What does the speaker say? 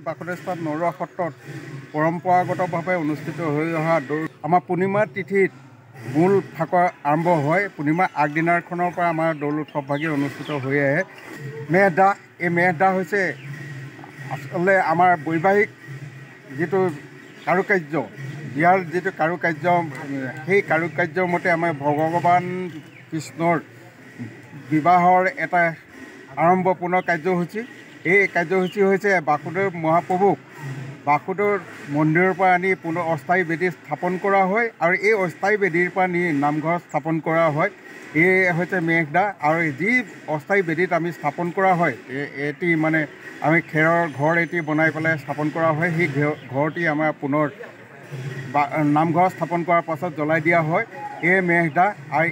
বাকদেশপাত নৰুৱা সত্ৰত পৰম্পৰাগতভাৱে অনুষ্ঠিত হৈ অহা দৌৰ আমাৰ পূৰ্ণিমা তিথিত মূল ফাকুৱা আৰম্ভ হয়। পূৰ্ণিমাৰ আগদিনাখনৰ পৰা আমাৰ দৌল উৎসৱভাগি অনুষ্ঠিত হৈ আহে। মেহদাহ, এই মেহদাহ হৈছে আচলতে আমাৰ বৈবাহিক যিটো কাৰুকাৰ্য, বিয়াৰ যিটো কাৰুকাৰ্য, সেই কাৰুকাৰ্যৰ মতে আমাৰ ভগৱান কৃষ্ণৰ বিবাহৰ এটা আৰম্ভপূৰ্ণ কাৰ্যসূচী। এই কাৰ্যসূচী হৈছে বাসুদেৱ মহাপ্ৰভুক বাসুদেৱ মন্দিৰৰ পৰা আনি পুনৰ অস্থায়ী বেদী স্থাপন কৰা হয় আৰু এই অস্থায়ী বেদীৰ পৰা নি নামঘৰত স্থাপন কৰা হয়। এই হৈছে মেহদাহ। আৰু যি অস্থায়ী বেদীত আমি স্থাপন কৰা হয়, এটি মানে আমি খেৰৰ ঘৰ এটি বনাই পেলাই স্থাপন কৰা হয়। সেই ঘৰটি আমাৰ পুনৰ নামঘৰত স্থাপন কৰাৰ পাছত জ্বলাই দিয়া হয়। এই মেহদাহ আৰু